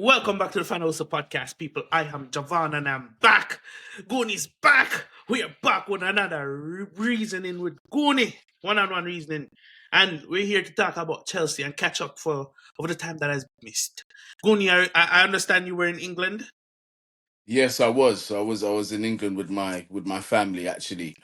Welcome back to the Fan House Podcast, people. I am Javon and I'm back. Gunii's back. We are back with another reasoning with Gunii. One-on-one reasoning. And we're here to talk about Chelsea and catch up for over the time that has missed. Gunii, I understand you were in England. Yes, I was. I was in England with my family actually.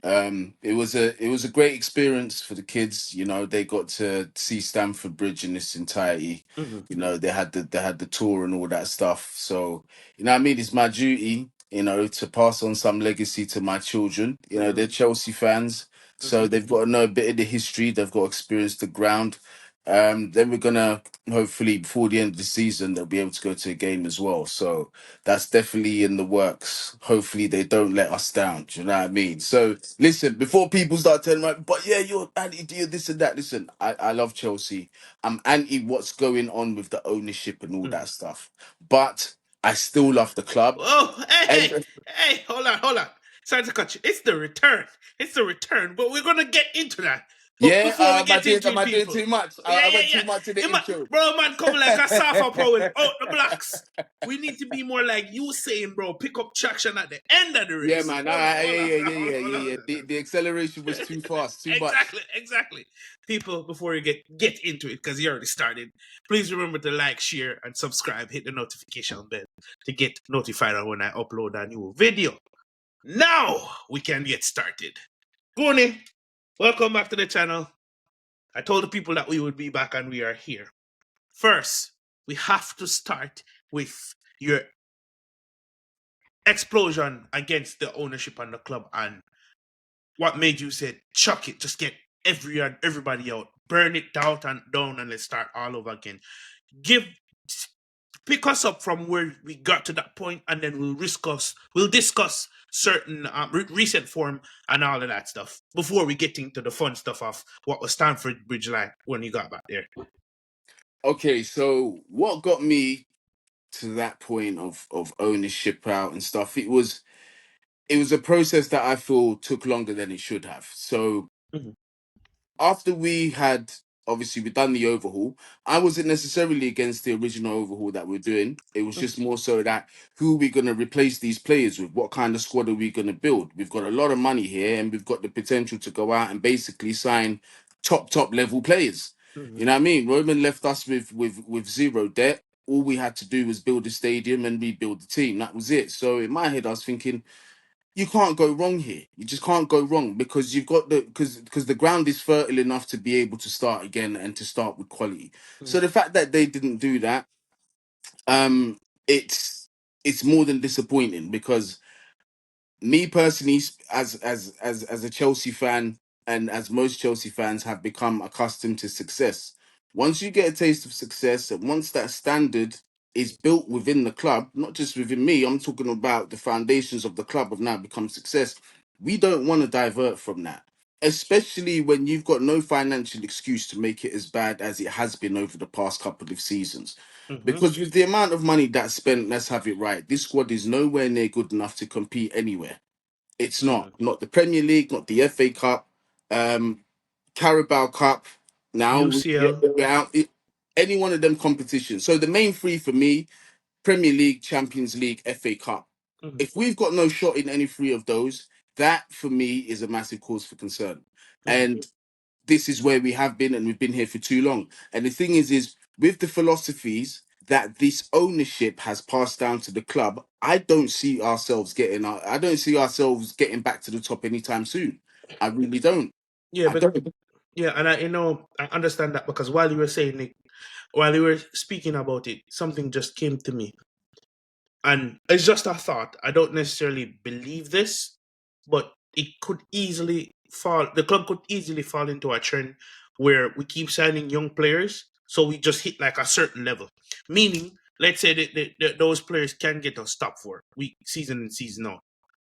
It was a great experience for the kids. You know, they got to see Stamford Bridge in its entirety. Mm-hmm. You know, they had the tour and all that stuff. So, you know what I mean, it's my duty, to pass on some legacy to my children. You know, they're Chelsea fans, so they've got to know a bit of the history, they've got to experience the ground. Then we're gonna hopefully before the end of the season they'll be able to go to a game as well. So that's definitely in the works. Hopefully they don't let us down. Do you know what I mean? So listen, before people start telling me, but yeah, you're anti this and that. Listen, I love Chelsea. I'm anti what's going on with the ownership and all Mm-hmm. that stuff. But I still love the club. Oh, And hey, hold on. Sorry to cut you. It's the return. But we're gonna get into that. But yeah, before we get into am it, I doing people, too much? I went yeah. too much in the intro. Bro, man, coming like a Safa Pro with out the blocks. We need to be more like you saying, bro, pick up traction at the end of the Yeah, race. man. Hold on, hold on, hold on. Yeah. The acceleration was too fast, too much. Exactly. People, before you get into it, because you already started, please remember to like, share, and subscribe. Hit the notification bell to get notified on when I upload a new video. Now we can get started. Gunii, welcome back to the channel. I told the people that we would be back and we are here. First, we have to start with your explosion against the ownership and the club and what made you say, chuck it, just get everybody out, burn it down and let's start all over again. Pick us up from where we got to that point, and then we'll discuss certain recent form and all of that stuff before we get into the fun stuff of what was Stamford Bridge like when you got back there. Okay, so what got me to that point of ownership out and stuff? It was a process that I feel took longer than it should have. So Mhm. after we had obviously we done the overhaul, I wasn't necessarily against the original overhaul that we're doing. It was just more so that who are we going to replace these players with? What kind of squad are we going to build? We've got a lot of money here, and we've got the potential to go out and basically sign top level players. Mhm. You know what I mean? Roman left us with zero debt. All we had to do was build a stadium and rebuild the team. That was it. So in my head, I was thinking, you can't go wrong here. You just can't go wrong because you've got because the ground is fertile enough to be able to start again and to start with quality. So Mhm. the fact that they didn't do that, um, it's more than disappointing because me personally, as a Chelsea fan, and as most Chelsea fans have become accustomed to success. Once you get a taste of success, and once that standard is built within the club, not just within me, I'm talking about the foundations of the club have now become success. We don't want to divert from that, especially when you've got no financial excuse to make it as bad as it has been over the past couple of seasons. Mhm. Because with the amount of money that's spent, let's have it right, this squad is nowhere near good enough to compete anywhere. It's Mhm. not the Premier League, not the FA Cup, um, Carabao Cup. Now UCL. we're out any one of them competitions. So the main three for me: Premier League, Champions League, FA Cup. Mhm. If we've got no shot in any three of those, that for me is a massive cause for concern. Mhm. And this is where we have been, and we've been here for too long. And the thing is with the philosophies that this ownership has passed down to the club, I don't see ourselves getting I don't see ourselves getting back to the top anytime soon. I really don't. Yeah, I but don't. yeah, and I understand that because while you were saying it, while you were speaking about it, something just came to me. And it's just a thought. I don't necessarily believe this, but it could easily the club could easily fall into a trend where we keep signing young players, so we just hit like a certain level. Meaning, let's say that those players can get us top four week season in season out.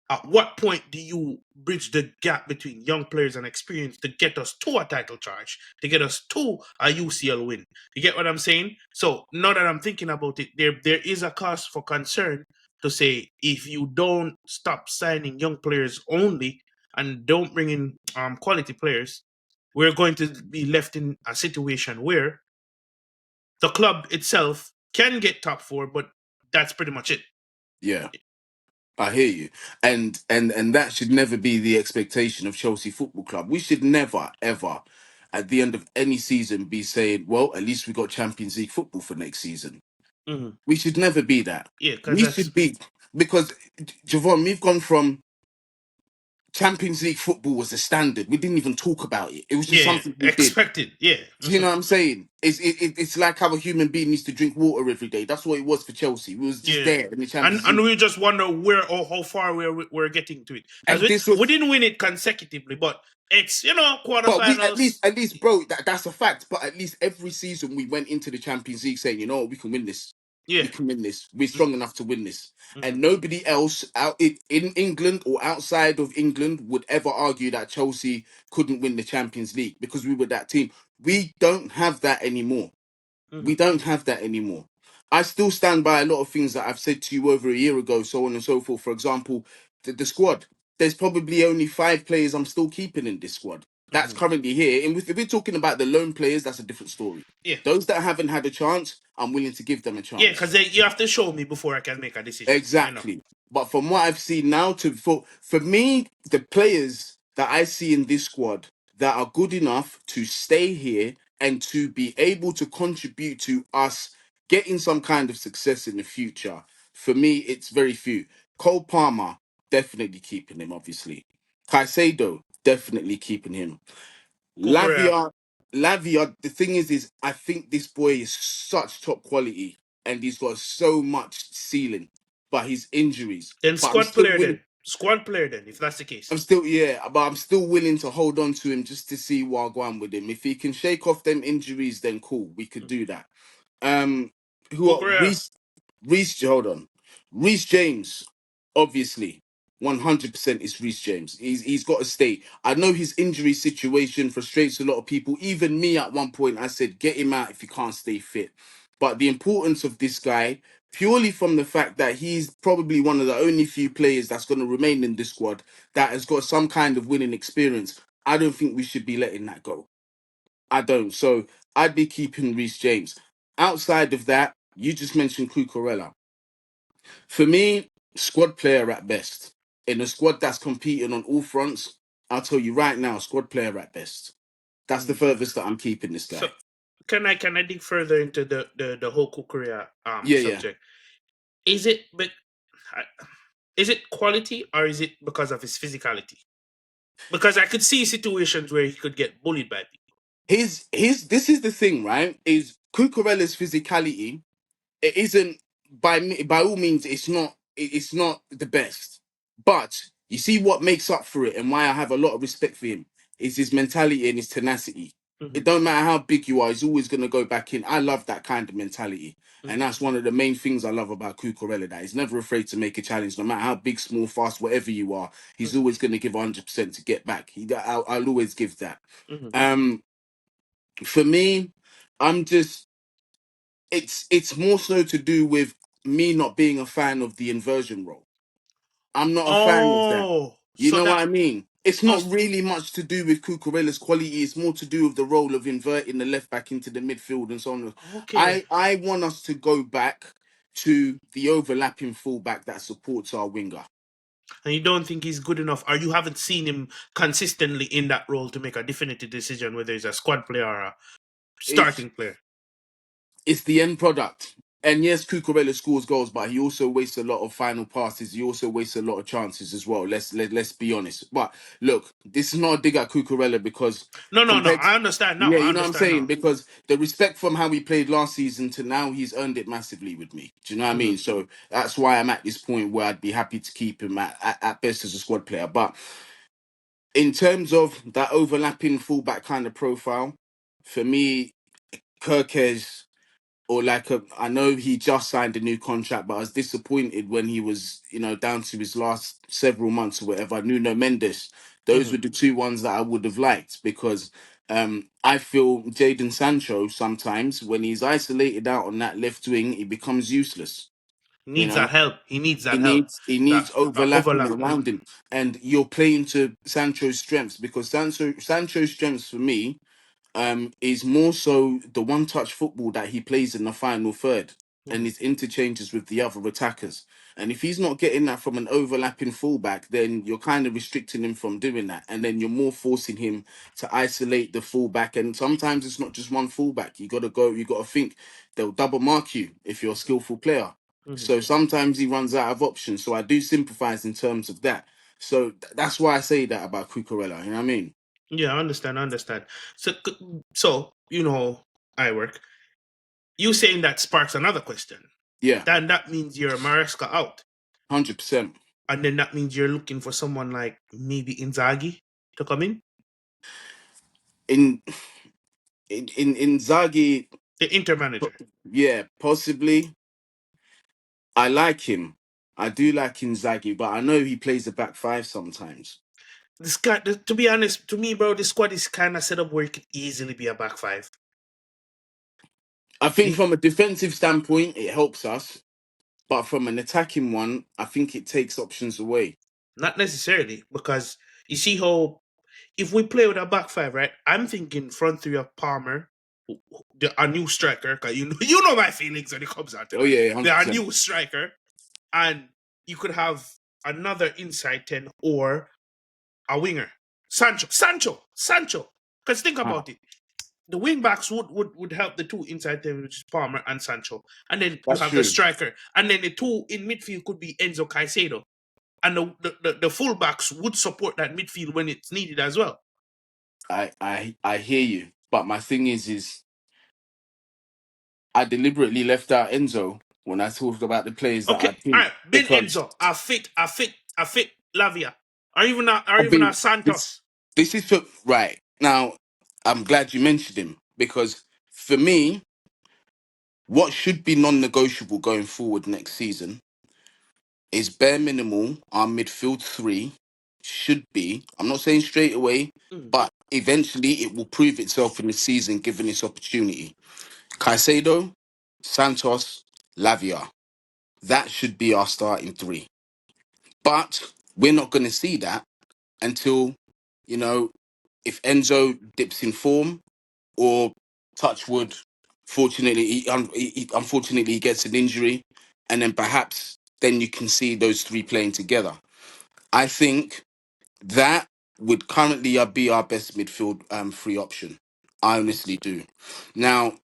At what point do you bridge the gap between young players and experience to get us to a title charge, to get us to a UCL win? You get what I'm saying? So now that I'm thinking about it, there is a cause for concern to say if you don't stop signing young players only and don't bring in quality players, we're going to be left in a situation where the club itself can get top four, but that's pretty much it. Yeah. I hear you, and that should never be the expectation of Chelsea Football Club. We should never ever, at the end of any season, be saying, "Well, at least we got Champions League football for next season." Hmm. We should never be that. Yeah, because We that's should be because Javon, we've gone from Champions League football was the standard. We didn't even talk about it. It was just yeah something we did. expected. Yeah. Do you know what I'm saying? It's like how a human being needs to drink water every day. That's what it was for Chelsea. We was just Yeah. there in the And Champions and League, we just wonder where or how far we're getting to it because and we, this we was. didn't win it consecutively, but it's But we quarterfinals. at least, bro, that's a fact. But at least every season we went into the Champions League saying, you know what, we can win this. Yeah. We can win this. We're Mm-hmm. strong enough to win this. Mm-hmm. And nobody else out in England or outside of England would ever argue that Chelsea couldn't win the Champions League because we were that team. We don't have that anymore. Mm-hmm. We don't have that anymore. I still stand by a lot of things that I've said to you over a year ago, so on and so forth. For example, the squad. There's probably only 5 players I'm still keeping in this squad. That's Mm-hmm. currently here. And if we're talking about the lone players, that's a different story. Yeah. Those that haven't had a chance, I'm willing to give them a Yeah, chance. because you have to show me before I can make a decision. I know. Exactly. But from what I've seen now, for me, the players that I see in this squad that are good enough to stay here and to be able to contribute to us getting some kind of success in the future, for me, it's very few. Cole Palmer, definitely keeping him, obviously. Caicedo, definitely keeping him. Kukurea. Lavia, Lavia. The thing is I think this boy is such top quality, and he's got so much ceiling. But his injuries. Then But I'm squad still player willing. then. Squad player then, if that's the case. I'm still yeah, but I'm still willing to hold on to him just to see what I go on with him. If he can shake off them injuries, then cool, we could do that. Um, who are Kukurea. Reese? Hold on, Reese James. Obviously, 100% is Reese James. He's got to stay. I know his injury situation frustrates a lot of people. Even me at one point, I said, get him out if he can't stay fit. But the importance of this guy, purely from the fact that he's probably one of the only few players that's going to remain in this squad that has got some kind of winning experience. I don't think we should be letting that go. I don't. So I'd be keeping Reece James. Outside of that, you just mentioned Cucurella. For me, squad player at best. In a squad that's competing on all fronts, I'll tell you right now, squad player at best. That's the Mm. furthest that I'm keeping this So guy. can I dig further into the whole Kukurea Yeah, yeah. subject? Is it but is it quality or is it because of his physicality? Because I could see situations where he could get bullied by people. His this is the thing, right? Is Cucurella's physicality, it isn't by all means it's not the best, but you see what makes up for it and why I have a lot of respect for him is his mentality and his tenacity. Hmm. It don't matter how big you are, he's always going to go back in. I love that kind of mentality, and Hmm. that's one of the main things I love about Cucurella, that he's never afraid to make a challenge, no matter how big, small, fast, whatever you are. He's Hmm. always going to give 100% to get back. I'll always give that. Hmm. um for me, I'm just it's more so to do with me not being a fan of the inversion role. I'm not a fan of that. Oh, You so know what that I mean? It's not us really much to do with Cucurella's quality. It's more to do with the role of inverting the left back into the midfield and so on. okay. I want us to go back to the overlapping fullback that supports our winger. And you don't think he's good enough, or you haven't seen him consistently in that role to make a definitive decision whether he's a squad player or a It's starting player. it's the end product. And yes, Cucurella scores goals, but he also wastes a lot of final passes. He also wastes a lot of chances as well. Let's be honest. But look, this is not a dig at Cucurella because No, no, no. compared to, I understand now. yeah, I you know what I'm understand saying? now. Because the respect from how he played last season to now, he's earned it massively with me. Do you know what I Hmm. mean? So that's why I'm at this point where I'd be happy to keep him at best as a squad player. But in terms of that overlapping fullback kind of profile, for me, Kirkes, or like I know he just signed a new contract, but I was disappointed when he was, down to his last several months or whatever. Nuno Mendes, those Hmm. were the two ones that I would have liked because I feel Jadon Sancho sometimes when he's isolated out on that left wing, he becomes useless. You Needs that know, help. He needs he that help. needs he needs That overlapping overlap. around him, and you're playing to Sancho's strengths because Sancho's strengths for me is more so the one touch football that he plays in the final third. and his interchanges with the other attackers. And if he's not getting that from an overlapping fullback, then you're kind of restricting him from doing that. And then you're more forcing him to isolate the fullback. And sometimes it's not just one fullback. You got to think they'll double mark you if you're a skillful player. Mhm. So sometimes he runs out of options. So I do sympathize in terms of that. So that's why I say that about Cucurella. You know what I mean? Yeah, I understand. I understand. So, so I work. You saying that sparks another question. Yeah, Then that means you're Maresca out, 100%. and then that means you're looking for someone like maybe Inzaghi to come in, In in Zagi, the Inter manager. yeah, possibly. I like him. I do like Inzaghi, but I know he plays the back five sometimes. This guy, to be honest, to me, bro, this squad is kind of set up where it could easily be a back five. I think from a defensive standpoint, it helps us, but from an attacking one, I think it takes options away. Not necessarily, because you see how if we play with a back five, right? I'm thinking front three of Palmer, a new striker, because you know my feelings when it comes out to Oh that. yeah, They're a 100%. new striker, and you could have another inside 10 or a winger. Sancho. Because think Ah, about it. The wing backs would help the two inside 10, which is Palmer and Sancho. And then you that's have the true. striker. And then the two in midfield could be Enzo Caicedo. And the full backs would support that midfield when it's needed as well. I hear you, but my thing is I deliberately left out Enzo when I talked about the players that Okay, I all think right. Ben because Enzo, I fit Lavia. Or I even a think this Santos. this is for right now. I'm glad you mentioned him because for me, what should be non-negotiable going forward next season is bare minimal. Our midfield three should be. I'm not saying straight away, Mm, but eventually it will prove itself in the season given its opportunity. Caicedo, Santos, Lavia. That should be our starting three. But we're not going to see that until, you know, if Enzo dips in form or touch wood, fortunately, unfortunately he gets an injury, and then perhaps then you can see those three playing together. I think that would currently be our best midfield free option. I honestly do. Now,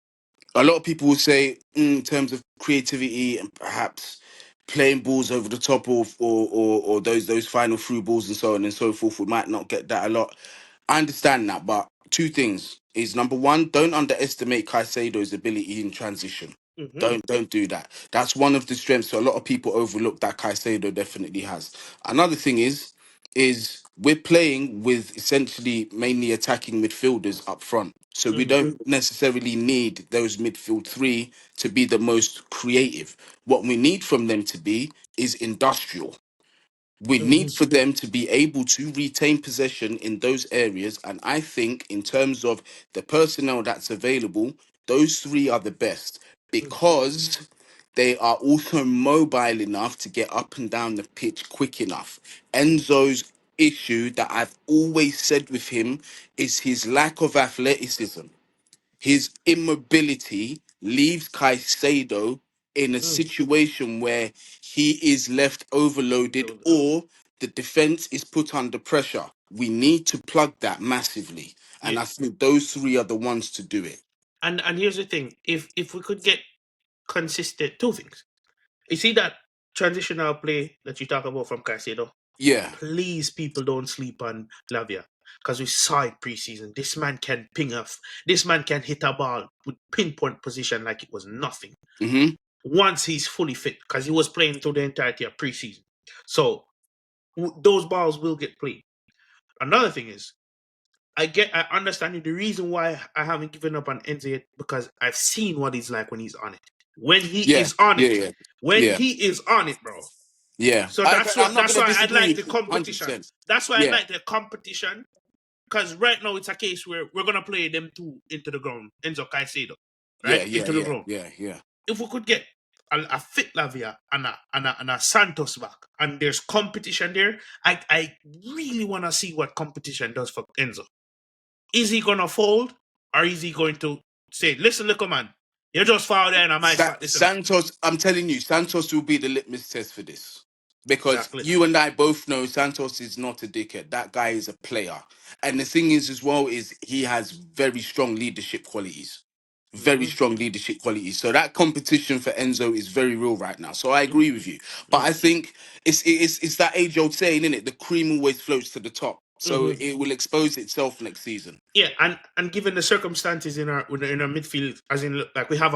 a lot of people will say, in terms of creativity and perhaps playing balls over the top of or those final through balls and so on and so forth, we might not get that a lot. I understand that, but two things is number one, don't underestimate Caicedo's ability in transition. mm-hmm, Don't do that. That's one of the strengths. So a lot of people overlook that Caicedo definitely has. Another thing is we're playing with essentially mainly attacking midfielders up front. So we mm-hmm, don't necessarily need those midfield three to be the most creative. What we need from them to be is industrial. We mm-hmm, need for them to be able to retain possession in those areas. And I think, in terms of the personnel that's available, those three are the best mm-hmm, because they are also mobile enough to get up and down the pitch quick enough. Enzo's issue that I've always said with him is his lack of athleticism. His immobility leaves Caicedo in a mm. situation where he is left overloaded or the defense is put under pressure. We need to plug that massively. And Yeah. I think those three are the ones to do it. And here's the thing: if we could get consistent two things, you see that transitional play that you talk about from Caicedo. Yeah. Please, people, don't sleep on Lavia because we saw it preseason. This man can ping off. This man can hit a ball with pinpoint position like it was nothing. Mm-hmm. Once he's fully fit, because he was playing through the entirety of preseason, so those balls will get played. Another thing is, I understand you. The reason why I haven't given up on NZ yet because I've seen what he's like when he's on it. When he Yeah. is on Yeah. it, Yeah. when Yeah. he is on it, bro. Yeah. So I'm not that's going to why I disagree like with the you. competition. 100%. That's why I Yeah. like the competition. Because right now it's a case where we're gonna play them two into the ground, Enzo Caicedo, right? Yeah. Yeah. Into the Yeah. ground. Yeah. Yeah. If we could get a fit Lavia and a Santos back, and there's competition there, I really want to see what competition does for Enzo. Is he gonna fold, or is he going to say, "Listen, little man, You just fall there and I might spot this. Santos, I'm telling you, Santos will be the litmus test for this. Because Exactly. you and I both know Santos is not a dickhead. That guy is a player. And the thing is, as well, is he has very strong leadership qualities. Very Mm-hmm. strong leadership qualities. So that competition for Enzo is very real right now. So I agree with you. But I think it's that age old saying, isn't it? The cream always floats to the top. So Mm-hmm. it will expose itself next season. Yeah, and given the circumstances in our midfield, as in like we have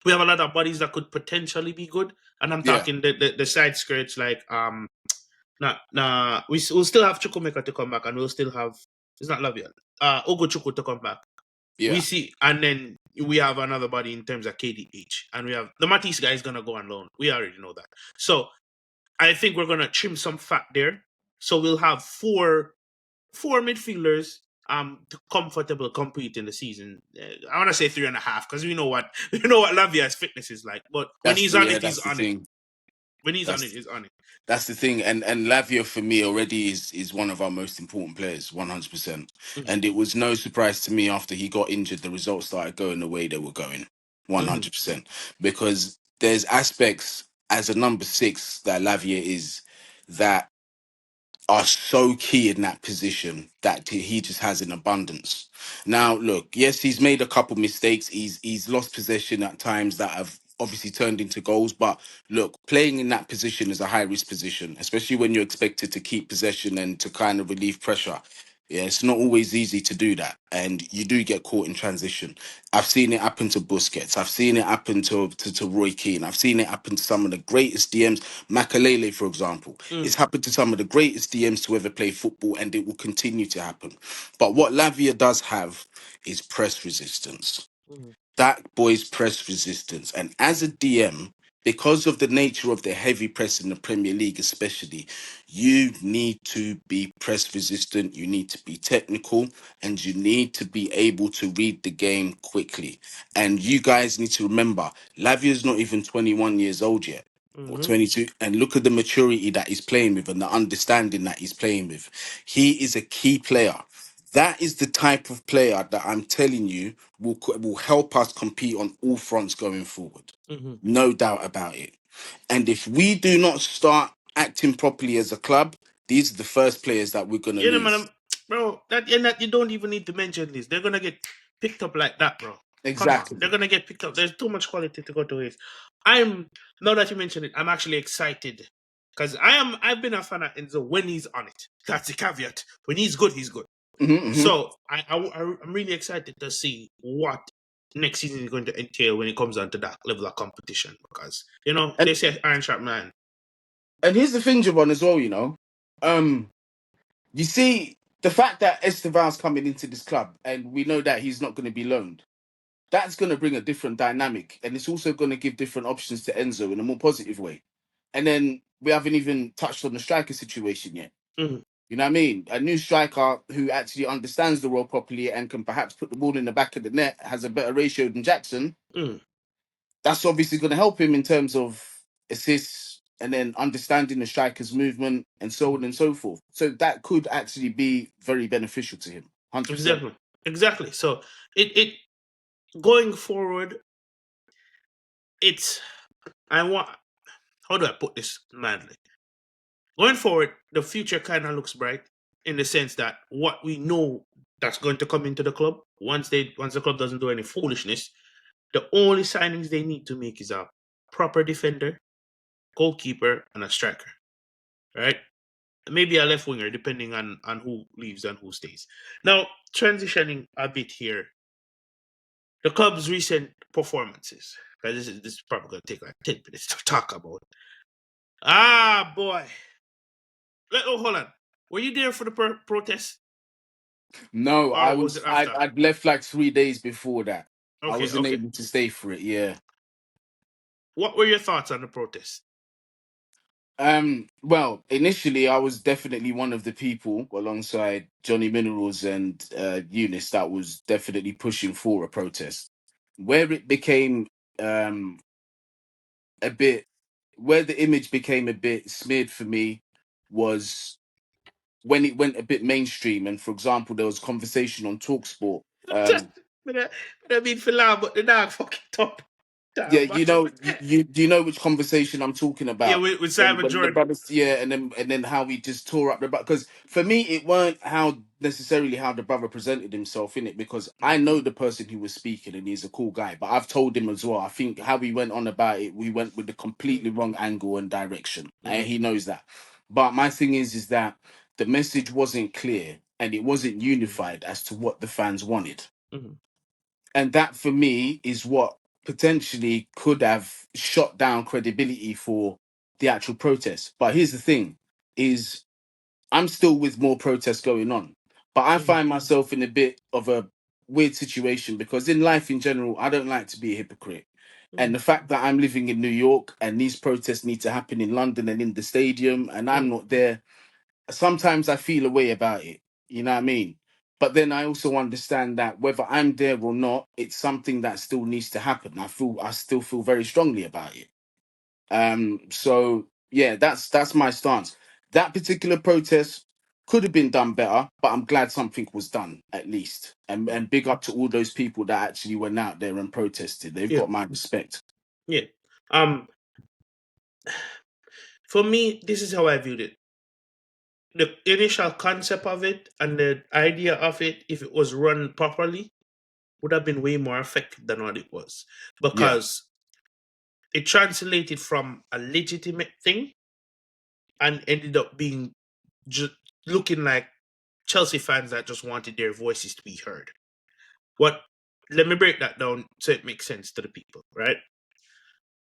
we have a lot of bodies that could potentially be good, and I'm Yeah. talking the side skirts like we'll still have Chukwumeka to come back, and we'll still have it's not Lavian, Ogo Chukwu to come back. We Yeah. see, and then we have another body in terms of KDH, and we have the Matisse guy is gonna go on loan. We already know that. So I think we're gonna trim some fat there. So we'll have four midfielders to comfortable compete in the season. I want to say 3.5 because we know what Lavia's fitness is like. But when he's on it, he's That's the on it. thing. When he's on it, That's he's on it. That's the thing, and Lavia for me already is one of our most important players, 100%. Mm-hmm. And it was no surprise to me after he got injured, the results started going the way they were going, Mm-hmm. 100%. Because there's aspects as a number six that Lavia is that are so key in that position that he just has in abundance. Now, look, yes, he's made a couple mistakes. He's lost possession at times that have obviously turned into goals. But look, playing in that position is a high risk position, especially when you're expected to keep possession and to kind of relieve pressure. Yeah, it's not always easy to do that, and you do get caught in transition. I've seen it happen to Busquets. I've seen it happen to Roy Keane. I've seen it happen to some of the greatest DMs. Makalele, for example. Mm-hmm. It's happened to some of the greatest DMs to ever play football, and it will continue to happen. But what Lavia does have is press resistance. Mm-hmm. That boy's press resistance. And as a DM, because of the nature of the heavy press in the Premier League, especially, you need to be press resistant, you need to be technical, and you need to be able to read the game quickly. And you guys need to remember, Lavia's not even 21 years old yet. Or Mm-hmm. 22, and look at the maturity that he's playing with and the understanding that he's playing with. He is a key player. That is the type of player that I'm telling you will help us compete on all fronts going forward. Mm-hmm. No doubt about it. And if we do not start acting properly as a club, these are the first players that we're gonna You know, lose. man, bro, that you don't even need to mention this. They're gonna get picked up like that, bro. Come on, they're Exactly. gonna get picked up. There's too much quality to go to waste. I'm Now that you mention it, I'm actually excited because I've been a fan of Enzo when he's on it. That's the caveat. When he's good, he's good. Hmm. So I'm really excited to see what next season is going to entail when it comes down to that level of competition because And they say Iron Sharp Man. and here's the thing, Javon, as well. Um, you see the fact that Estevan's coming into this club, and we know that he's not going to be loaned. That's going to bring a different dynamic, and it's also going to give different options to Enzo in a more positive way. And then we haven't even touched on the striker situation yet. Mm, You know what I mean? A new striker who actually understands the role properly and can perhaps put the ball in the back of the net has a better ratio than Jackson. mm. That's obviously going to help him in terms of assists and then understanding the striker's movement and so on and so forth. So that could actually be very beneficial to him. 100%. Exactly, exactly. So it going forward, it's I want. How do I put this mildly? Going forward, the future kind of looks bright in the sense that what we know that's going to come into the club once the club doesn't do any foolishness, the only signings they need to make is a proper defender, goalkeeper, and a striker. Right? Maybe a left winger, depending on who leaves and who stays. Now, transitioning a bit here, the club's recent performances. Because this is probably going to take like 10 minutes to talk about. Ah, boy. Hold on. Were you there for the protest? No, Or was it after? I'd left like 3 days before that. I Okay, wasn't okay. able to stay for it, yeah. What were your thoughts on the protest? Well, initially I was definitely one of the people alongside Johnny Minerals and Eunice that was definitely pushing for a protest. Where it became um a bit where the image became a bit smeared for me was when it went a bit mainstream, and for example there was conversation on Talksport. I mean for long, but the dog fucking top. Yeah, Match up with you do you know which conversation I'm talking yeah, about? with Simon When the Jordan. brothers, yeah, and then how he just tore up the because for me it weren't how necessarily how the brother presented himself in it, because I know the person who was speaking and he's a cool guy, but I've told him as well. I think how he went on about it, we went with the completely wrong angle and direction, and he knows that. But my thing is that the message wasn't clear and it wasn't unified as to what the fans wanted. Mm-hmm. And that for me is what potentially could have shot down credibility for the actual protest. But here's the thing is I'm still with more protests going on. But I Mm-hmm. find myself in a bit of a weird situation because in life in general, I don't like to be a hypocrite. And Mm-hmm. the fact that I'm living in New York and these protests need to happen in London and in the stadium and I'm not there, sometimes I feel a way about it. You know what I mean? But then I also understand that whether I'm there or not, it's something that still needs to happen. I still feel very strongly about it. So yeah, that's my stance. That particular protest could have been done better, but I'm glad something was done at least. And big up to all those people that actually went out there and protested. They've Yeah, got my respect. yeah. Um, for me, this is how I viewed it. The initial concept of it and the idea of it, if it was run properly, would have been way more effective than what it was, Yeah. because it translated from a legitimate thing and ended up being just looking like Chelsea fans that just wanted their voices to be heard. What? Let me break that down so it makes sense to the people, right?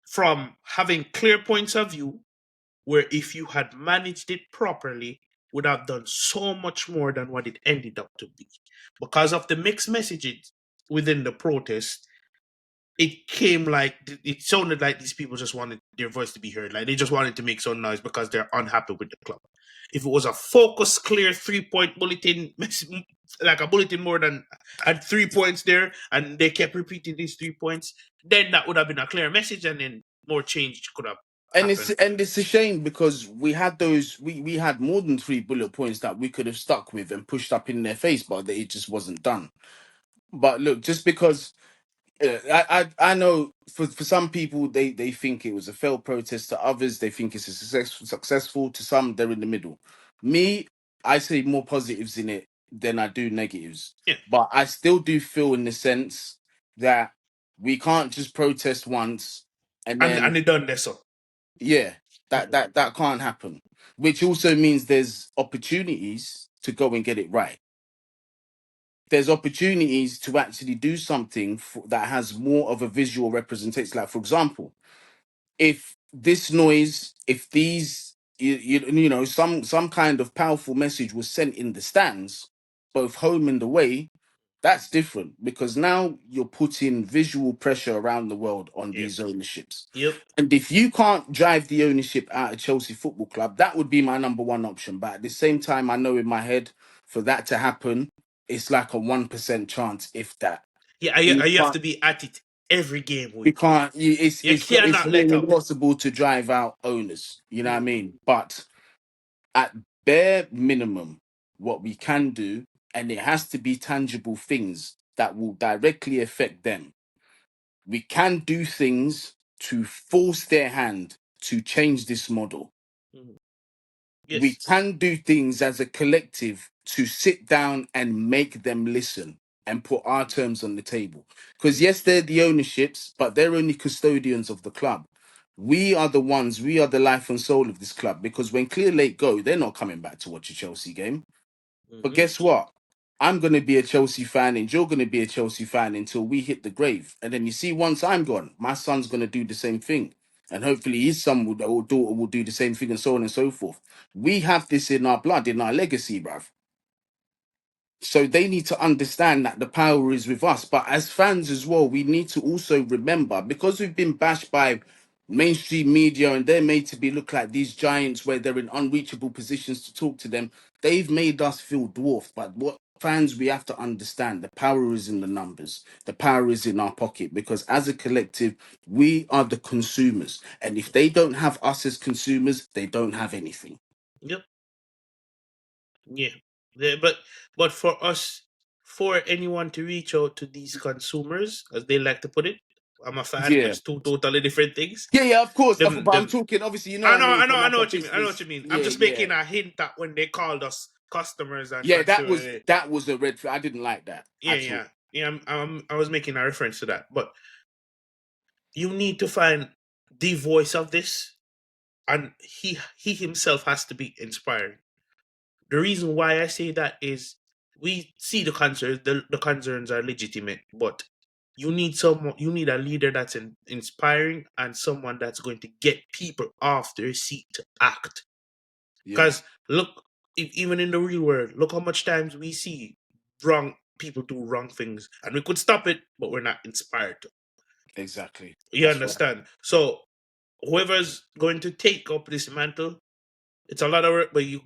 From having clear points of view, where if you had managed it properly, would have done so much more than what it ended up to be. Because of the mixed messages within the protest, it came like it sounded like these people just wanted their voice to be heard. Like they just wanted to make some noise because they're unhappy with the club. If it was a focused, clear 3 point bulletin, like a bulletin more than had 3 points there, and they kept repeating these 3 points, then that would have been a clear message, and then more change could have happened. And it's a shame because we had we had more than 3 bullet points that we could have stuck with and pushed up in their face, but it just wasn't done. But look, just because I know for some people they think it was a failed protest, to others they think it's a successful, to some they're in the middle. Me, I see more positives in it than I do negatives, Yeah, but I still do feel in the sense that we can't just protest once and and then they done this so. yeah, Mhm. that can't happen. Which also means there's opportunities to go and get it right. There's opportunities to actually do something that has more of a visual representation. Like, for example, if this noise, if these, you know, some kind of powerful message was sent in the stands, both home and away, that's different because now you're putting visual pressure around the world on Yeah. these ownerships. Yep. And if you can't drive the ownership out of Chelsea Football Club, that would be my number one option. But at the same time, I know in my head for that to happen, it's like a 1% chance, if that. Yeah, You you have can't, to be at it every game you week. can't, You it's cannot let nearly up. impossible to drive out owners. You know what I Mm. mean? But at bare minimum, what we can do, and it has to be tangible things that will directly affect them. We can do things to force their hand to change this model. Mm. We Yes. can do things as a collective to sit down and make them listen and put our terms on the table. Because yes, they're the ownerships, but they're only custodians of the club. We are the ones, we are the life and soul of this club. Because when Clear Lake go, they're not coming back to watch a Chelsea game. But Hmm. guess what? I'm going to be a Chelsea fan and you're going to be a Chelsea fan until we hit the grave. And then you see, once I'm gone, my son's going to do the same thing. And hopefully his son or daughter will do the same thing and so on and so forth. We have this in our blood, in our legacy, bruv. So they need to understand that the power is with us. But as fans as well, we need to also remember, because we've been bashed by mainstream media and they're made to be look like these giants where they're in unreachable positions to talk to them. They've made us feel dwarfed. But what fans, we have to understand, the power is in the numbers. The power is in our pocket, because as a collective, we are the consumers. And if they don't have us as consumers, they don't have anything. Yep. Yeah. Yeah, but for us, for anyone to reach out to these consumers, as they like to put it. I'm a fan. Yeah. It's two totally different things. Yeah, of course. Them, But I'm them. talking, obviously, you know what I mean, from I like know a what you mean. I know what business. you mean. I'm Yeah, just yeah. making a hint that when they called us customers and Yeah, consumers, that was a red flag. I didn't like that yeah, at all. yeah, yeah. I was making a reference to that, but you need to find the voice of this, and he himself has to be inspiring. The reason why I say that is we see the concerns. The concerns are legitimate, but you need a leader that's inspiring and someone that's going to get people off their seat to act. Yeah, Because look, even in the real world, look how much times we see wrong people do wrong things, and we could stop it, but we're not inspired to. exactly. You That's right. understand? So whoever's going to take up this mantle, it's a lot of work, but you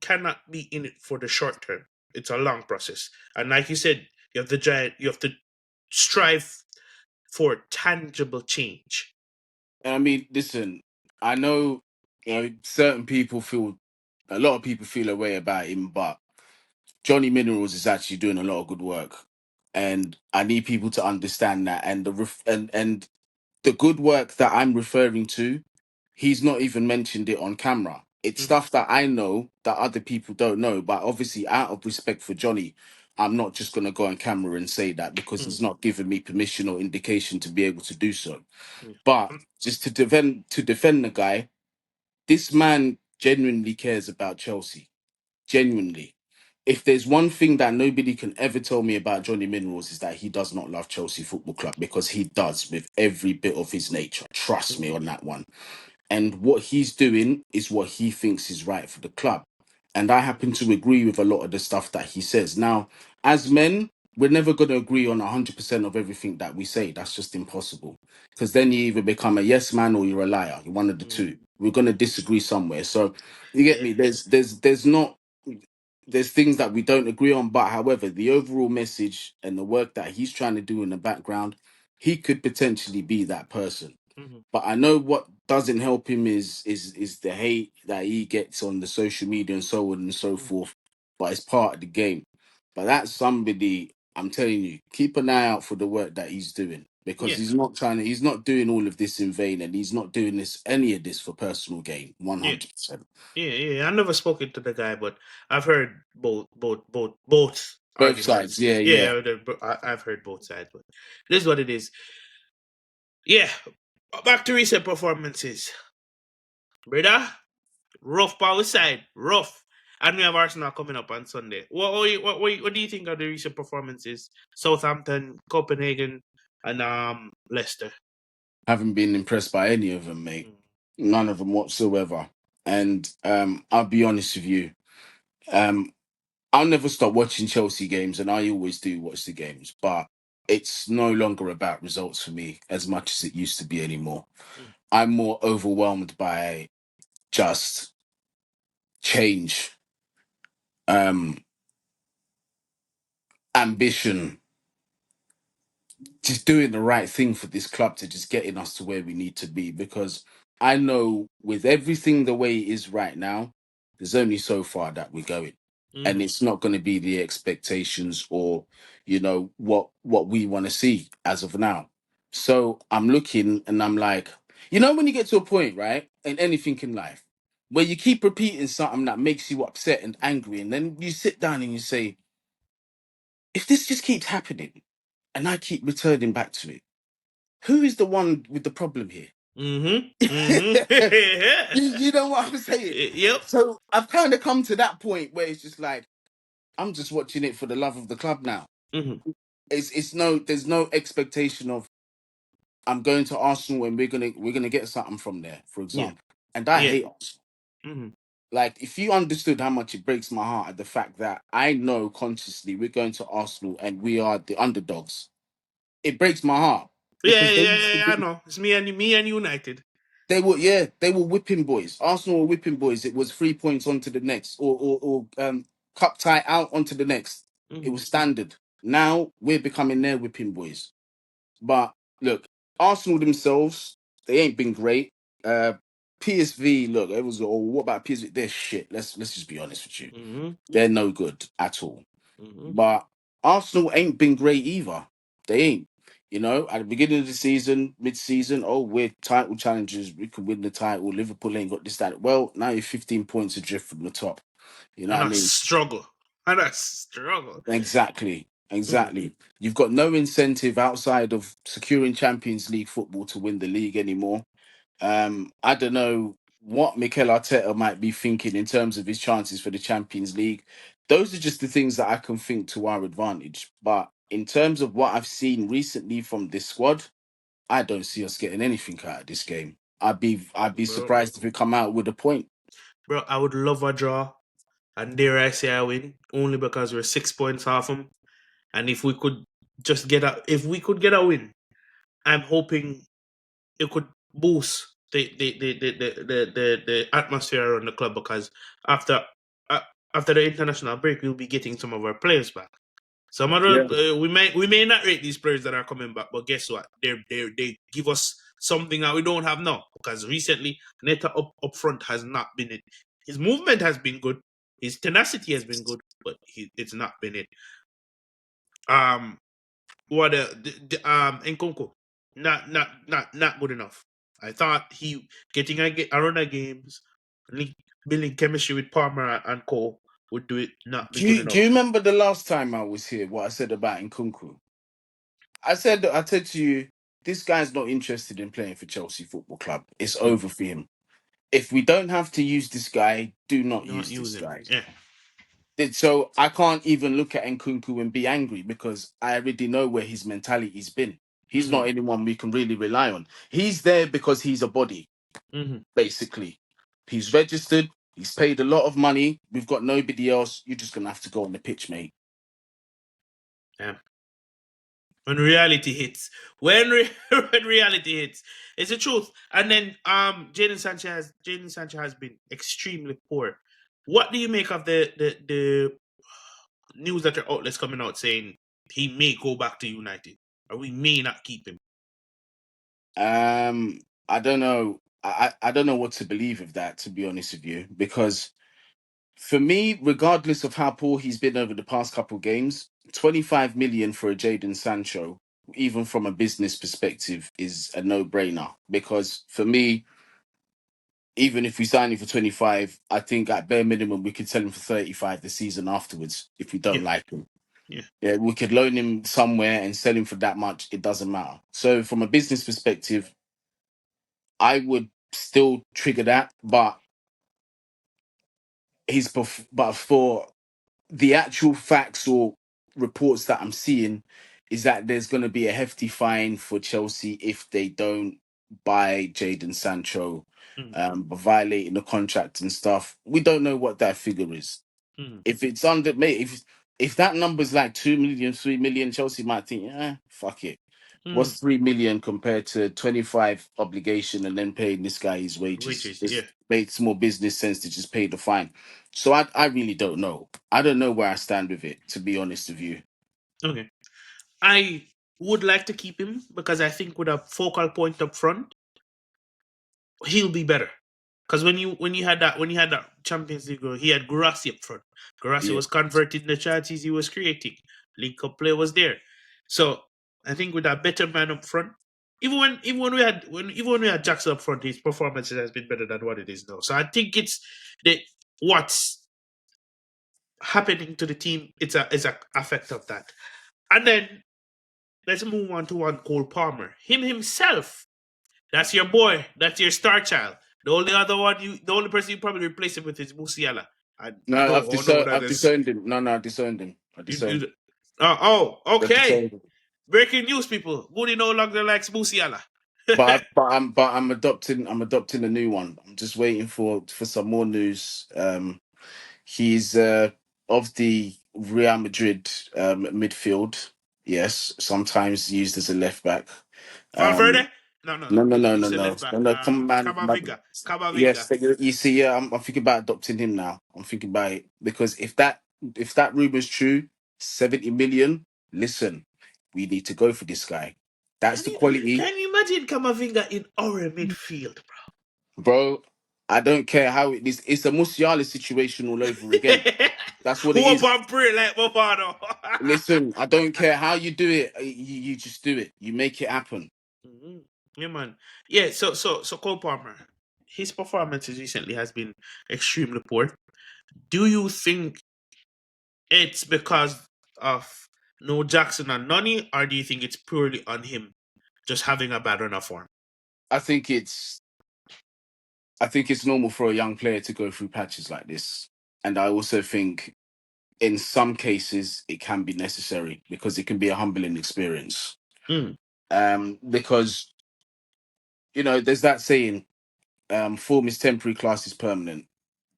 cannot be in it for the short term. It's a long process, and like you said, you have to strive for tangible change. And I mean, listen, I know, certain people feel, a lot of people feel a way about him, but Johnny Minerals is actually doing a lot of good work, and I need people to understand that. And and the good work that I'm referring to, he's not even mentioned it on camera. It's Mhm, stuff that I know that other people don't know. But obviously, out of respect for Johnny, I'm not just going to go on camera and say that because mhm, he's not given me permission or indication to be able to do so. mhm. But Um, just to defend the guy, this man genuinely cares about Chelsea. Genuinely. If there's one thing that nobody can ever tell me about Johnny Minerals is that he does not love Chelsea Football Club, because he does with every bit of his nature. Trust me mhm, on that one. And what he's doing is what he thinks is right for the club. And I mhm, happen to agree with a lot of the stuff that he says. Now, as men, we're never going to agree on 100% of everything that we say. That's just impossible. Because then you either become a yes man or you're a liar. You're one of the mhm. two. We're going to disagree somewhere. So you get Yeah. me? There's things that we don't agree on, but however, the overall message and the work that he's trying to do in the background, he could potentially be that person. Mhm, But I know what doesn't help him is the hate that he gets on the social media and so on and so mhm. forth. But it's part of the game. But that's somebody, I'm telling you, keep an eye out for the work that he's doing, because Yeah. he's not doing all of this in vain, and he's not doing any of this for personal gain. Yeah. 100%. Yeah. I never spoken to the guy, but I've heard both Both sides, arguments. yeah, yeah. Yeah, I've heard both sides, but this is what it is. Yeah. Back to recent performances, brother. Rough power side, rough. And we have Arsenal coming up on Sunday. What do you think of the recent performances? Southampton, Copenhagen, and Leicester. Haven't been impressed by any of them, mate. Mm, None of them whatsoever. And I'll be honest with you. Um, I'll never stop watching Chelsea games, and I always do watch the games, but it's no longer about results for me as much as it used to be anymore. mm, I'm more overwhelmed by just change, um, ambition, just doing the right thing for this club to just getting us to where we need to be. Because I know with everything the way it is right now, there's only so far that we're going. And mhm, it's not going to be the expectations or, what we want to see as of now. So I'm looking and I'm like, when you get to a point, right, in anything in life, where you keep repeating something that makes you upset and angry, and then you sit down and you say, if this just keeps happening and I keep returning back to it, who is the one with the problem here? mhm, mhm. You know what I'm saying? Yep. So I've kind of come to that point where it's just like, I'm just watching it for the love of the club now. Mhm. There's no expectation of I'm going to Arsenal and we're gonna get something from there, for Yeah. example. And I Yeah. hate Arsenal. Mhm. Like, if you understood how much it breaks my heart at the fact that I know consciously we're going to Arsenal and we are the underdogs, it breaks my heart, because they used to I be. know. It's me and United. They were whipping boys. Arsenal were whipping boys. It was 3 points onto the next, or cup tie out onto the next. It Mhm. was standard. Now we're becoming their whipping boys. But look, Arsenal themselves, they ain't been great. Uh, PSV, look, it was. Oh, what about PSV? They're shit. Let's just be honest with you. Mhm. They're no good at all. Mhm. But Arsenal ain't been great either. They ain't. You know, at the beginning of the season, mid-season, oh, we're title challengers. We could win the title. Liverpool ain't got this, that. Well, now you're 15 points adrift from the top. You know And what I a mean? struggle. And a struggle. Exactly. Mm. Exactly. You've got no incentive outside of securing Champions League football to win the league anymore. I don't know what Mikel Arteta might be thinking in terms of his chances for the Champions League. Those are just the things that I can think to our advantage. But in terms of what I've seen recently from this squad, I don't see us getting anything out of this game. I'd be Bro, surprised if we come out with a point. bro, I would love a draw. And dare I say I win. Only because we're 6 points off them. And if we could get a win, I'm hoping it could boost the atmosphere around the club, because after uh, after the international break we'll be getting some of our players back. Some other Yeah. we may not rate these players that are coming back, but guess what? They give us something that we don't have now. Because recently Neta up front has not been it. His movement has been good, his tenacity has been good, but it's not been it. Um, what Nkunku, not good enough. I thought he getting a run of games, building chemistry with Palmer and Co would do it. Not be Do good you do you enough. remember the last time I was here? What I said about Nkunku? I said to you, this guy's not interested in playing for Chelsea Football Club. It's Mm. over for him. If we don't have to use this guy, do not Not use use this him. guy. Yeah. So I can't even look at Nkunku and be angry because I already know where his mentality's been. He's Mm-hmm. not anyone we can really rely on. He's there because he's a body, Mm-hmm. basically. He's registered. He's paid a lot of money. We've got nobody else. You're just gonna have to go on the pitch, mate. Yeah. When reality hits, when reality hits, it's the truth. And then Jaden Sanchez has been extremely poor. What do you make of the news that your outlets coming out saying he may go back to United, or we may not keep him? Um, I don't know. I don't know what to believe of that, to be honest with you, because for me, regardless of how poor he's been over the past couple of games, 25 million for a Jaden Sancho, even from a business perspective, is a no-brainer. Because for me, even if we sign him for 25, I think at bare minimum we could sell him for 35 the season afterwards if we don't Yeah, like him. yeah. Yeah, we could loan him somewhere and sell him for that much. It doesn't matter. So from a business perspective, I would still trigger that, but but for the actual facts or reports that I'm seeing is that there's going to be a hefty fine for Chelsea if they don't buy Jadon Sancho, Mm, by violating the contract and stuff. We don't know what that figure is. mm, If it's under, mate, if that number's like 2 million, 3 million, Chelsea might think, fuck it. mm. What's 3 million compared to 25 obligation and then paying this guy his Which wages? is, It yeah. makes more business sense to just pay the fine. So I really don't know. I don't know where I stand with it, to be honest with you. Okay. I would like to keep him because I think with a focal point up front, he'll be better. Because when you had that Champions League goal, he had Guirassy up front. Guirassy Yeah. was converting the chances he was creating. Link up play was there. So I think with a better man up front, even when we had Jackson up front, his performance has been better than what it is now. So I think it's the what's happening to the team. It's a effect of that. And then let's move on to one Cole Palmer. Him himself. That's your boy. That's your star child. The only person you probably replace him with is Musiala. And No, oh no, that I've is. disowned him. No, I disowned him. I You, disowned him. I okay. disowned him. Breaking news, people. Gunii no longer likes Musiala. I'm adopting a new one. I'm just waiting for some more news. He's of the Real Madrid midfield. Yes, sometimes used as a left back. Um, Valverde? No, no, no, no. no, You, no, you no, said no, left back. no, no. Come on, man. Camavinga. Camavinga. Yes, you see, yeah, I'm thinking about adopting him now. I'm thinking about it because if that rumor's true, 70 million. Listen, we need to go for this guy. That's Can the you quality, can you imagine Camavinga in our midfield, bro. I don't care how it is. It's a Musiala situation all over bro? again. That's what it Who up is. and pray like Bavado? Listen, I don't care how you do it. You just do it. You make it happen. Mhm. Yeah, man. Yeah. So Cole Palmer, his performances recently has been extremely poor. Do you think it's because of no Jackson and Nani, or do you think it's purely on him just having a bad run of form? I think it's I think it's normal for a young player to go through patches like this. And I also think in some cases it can be necessary because it can be a humbling experience. Mm. Because there's that saying, form is temporary, class is permanent.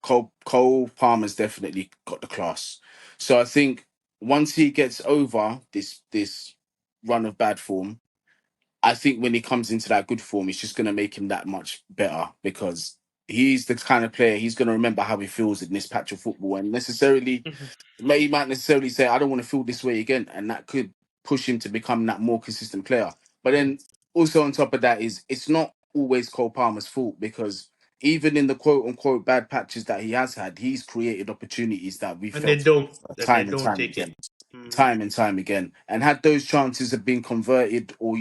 Cole Palmer's definitely got the class. So I think once he gets over this run of bad form, I think when he comes into that good form, it's just going to make him that much better because he's the kind of player he's going to remember how he feels in this patch of football, and necessarily Mhm. he might necessarily say, "I don't want to feel this way again," and that could push him to become that more consistent player. But Mhm. then also on top of that is it's not always Cole Palmer's fault because even in the quote unquote bad patches that he has had, he's created opportunities that we And they felt don't and they time and don't time take it. again Mm. time and time again. And had those chances have been converted, or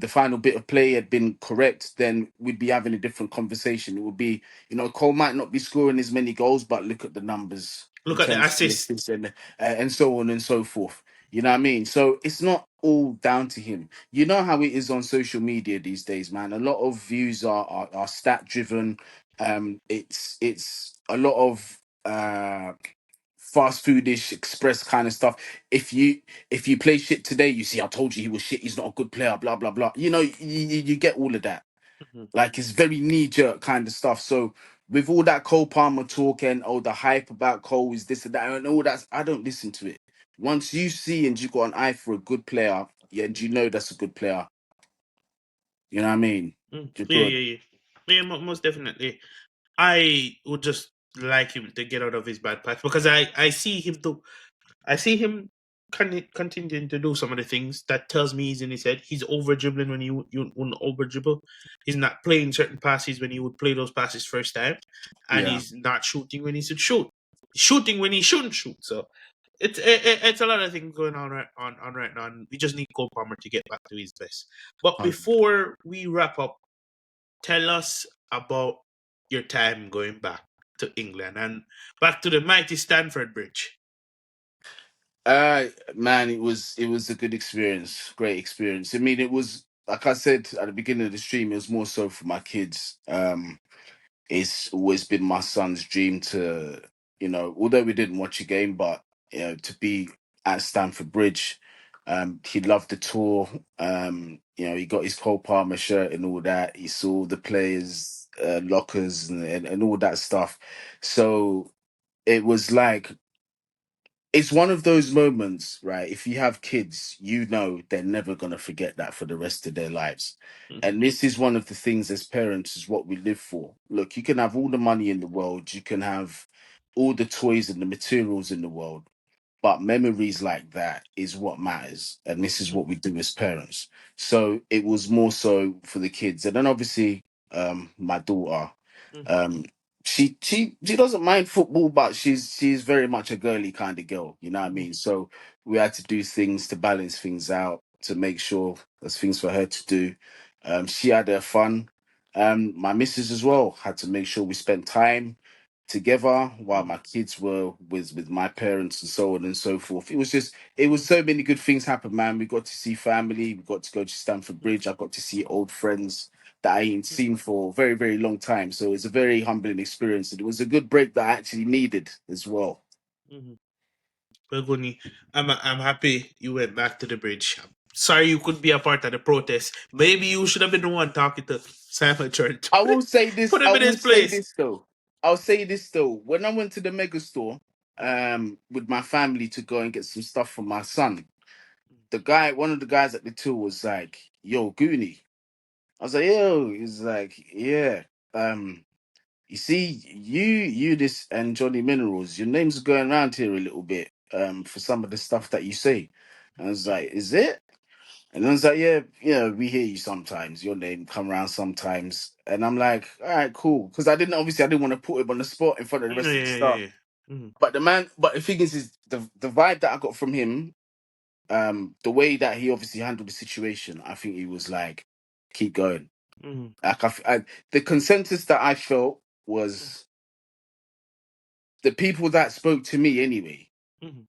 the final bit of play had been correct, then we'd be having a different conversation. It would be, Cole might not be scoring as many goals, but look at the numbers in Look at the terms of the assist. assists and so on and so forth. You know what I mean? So it's not all down to him. You know how it is on social media these days, man. A lot of views are stat driven. It's a lot of fast foodish express kind of stuff. If you play shit today, you see, I told you he was shit, he's not a good player, blah blah blah. You get all of that. Mhm. Like it's very knee jerk kind of stuff. So with all that Cole Palmer talk and the hype about Cole is this and that and all that, I don't listen to it. Once you see and you got an eye for a good player, yeah, and you know that's a good player. You know what I mean? Mm. You're Yeah, good. yeah, yeah. Yeah, most definitely. I would just like him to get out of his bad patch because I see him continuing to do some of the things that tells me he's in his head. He's over dribbling when you wouldn't over dribble. He's not playing certain passes when he would play those passes first time, and Yeah. he's not shooting when he should shoot. He's shooting when he shouldn't shoot. So it's a lot of things going on right now. And we just need Cole Palmer to get back to his best. But before we wrap up, tell us about your time going back to England and back to the mighty Stamford Bridge. Man, it was a good experience, great experience. I mean, it was like I said at the beginning of the stream, it was more so for my kids. It's always been my son's dream to, although we didn't watch a game, but to be at Stamford Bridge. He loved the tour. He got his Cole Palmer shirt and all that. He saw the players' lockers and all that stuff. So it was like it's one of those moments, right? If you have kids, they're never going to forget that for the rest of their lives. Mhm, And this is one of the things as parents is what we live for. Look, you can have all the money in the world, you can have all the toys and the materials in the world, but memories like that is what matters. And this is mhm, what we do as parents. So it was more so for the kids. And then obviously, my daughter, mhm, um, she doesn't mind football, but she's very much a girly kind of girl, you know what I mhm, mean? So we had to do things to balance things out to make sure there's things for her to do. She had her fun. My missus as well had to make sure we spent time together while mhm, my kids were with my parents and so on and so forth. It was so many good things happen, man. We got to see family, we got to go to Stamford Bridge, I got to see old friends that I ain't mhm, seen for a very, very long time. So it's a very humbling experience. And it was a good break that I actually needed as well. mhm. Well, Gunii, I'm happy you went back to the bridge. I'm sorry you couldn't be a part of the protest. Maybe you should have been the one talking to Simon Church. I will say this, Put I him in will his say place. this though. I'll say this though. When I went to the mega store with my family to go and get some stuff for my son, one of the guys at the till was like, "Yo, Gunii." I was like, "Yo," he's like, "Yeah. Um, you see, you this and Johnny Minerals, your name's going around here a little bit, for some of the stuff that you say." And I was like, "Is it?" And I was like, "Yeah, yeah, we hear you sometimes. Your name come around sometimes." And I'm like, "All right, cool." Because I didn't want to put him on the spot in front of the Yeah, rest of the yeah, staff. yeah, yeah. Mhm, But the thing is the vibe that I got from him, the way that he obviously handled the situation, I think he was like, keep going. Mm. Like the consensus that I felt was the people that spoke to me anyway. Mm.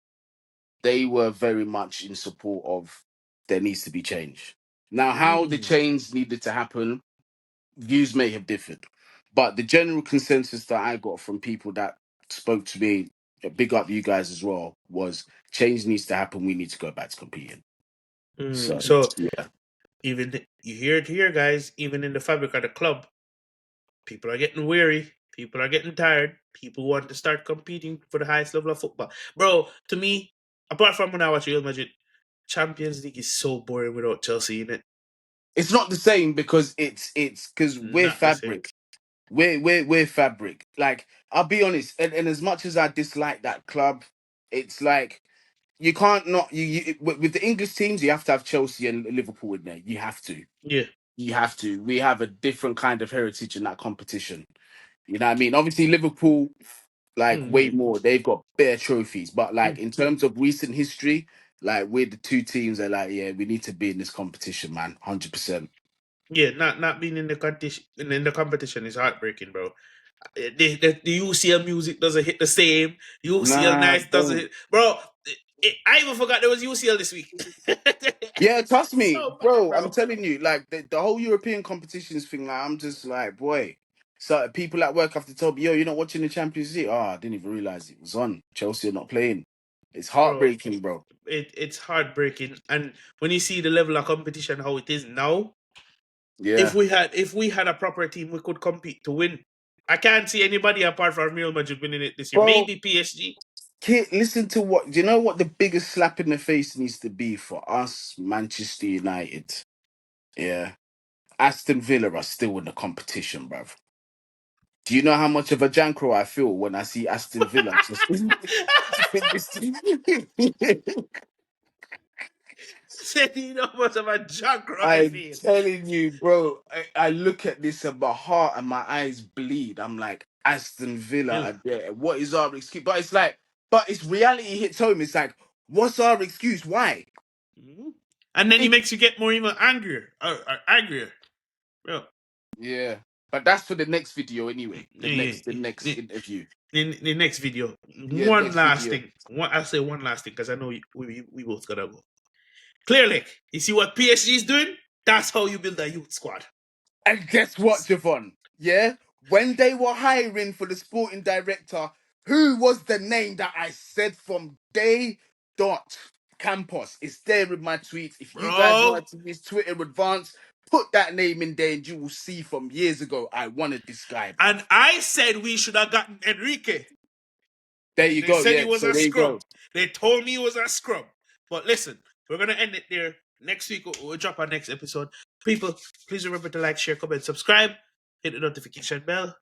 They were very much in support of there needs to be change. Now, how the Mm. change needed to happen, views may have differed, but the general consensus that I got from people that spoke to me, big up you guys as well, was change needs to happen. We need to go back to competing. So So yeah, even you hear it here, guys. Even in the fabric of the club, people are getting weary. People are getting tired. People want to start competing for the highest level of football, bro. To me, apart from when I watch Real Madrid, Champions League is so boring without Chelsea in it. it's not the same because it's because we're Not the same. fabric. We're fabric. Like I'll be honest, and as much as I dislike that club, it's like you can't not you with the English teams. You have to have Chelsea and Liverpool in there. You have to. Yeah. You have to. We have a different kind of heritage in that competition. You know what I mean? Obviously, Liverpool, like way Mm-hmm. more. They've got bare trophies, but like in terms of recent history, like we're the two teams that like, yeah, we need to be in this competition, man. 100%. Yeah, not being in the competition is heartbreaking, bro. The UCL music doesn't hit the same. UCL Nah, nice doesn't don't. hit, bro. I even forgot there was UCL this week. Yeah, trust It's me, so bad, bro. I'm bro. telling you, like the whole European competitions thing. Like, I'm just like, boy. So people at work have to tell me, yo, you're not watching the Champions League. Oh, I didn't even realize it was on. Chelsea are not playing. It's Bro, heartbreaking, bro. it's heartbreaking. And when you see the level of competition how it is now, Yeah, if we had a proper team, we could compete to win. I can't see anybody apart from Real Madrid winning it this year. bro. Maybe PSG. Kid, listen to what. Do you know what the biggest slap in the face needs to be for us, Manchester United? Yeah, Aston Villa are still in the competition, bruv. Do you know how much of a jankro I feel when I see Aston Villa just in this team? Said you know much of a junk I I'm feel. telling you, bro. I look at this and my heart and my eyes bleed. I'm like, Aston Villa Yeah. are there. What is our excuse? But it's like, but it's reality hits home. It's like, what's our excuse? Why? Mhm. And then it It, makes you get more even angrier. Angrier. Bro. yeah, but that's for the next video anyway. Yeah, The yeah. next interview. The next video. Yeah, One next last video. thing. I'll say one last thing because I know we both gotta go. Clearly, you see what PSG is doing? That's how you build a youth squad. And guess what, Javon? Yeah? When they were hiring for the sporting director, who was the name that I said from day dot? Campos. It's there in my tweets. If you guys Bro. wanted to use Twitter advance, put that name in there and you will see from years ago I wanted this guy, bruv. And I said we should have gotten Enrique. There you They go. said he Yeah, was so a there you scrub. go. They told me he was a scrub. But listen, we're gonna end it there. Next week we'll drop our next episode. People, please remember to like, share, comment, subscribe, hit the notification bell.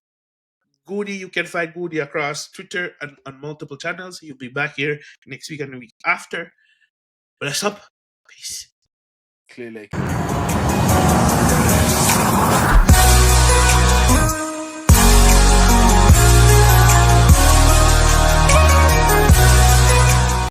Gunii, you can find Gunii across Twitter and on multiple channels. You'll be back here next week and the week after. Bless up. Peace. Clear Lake.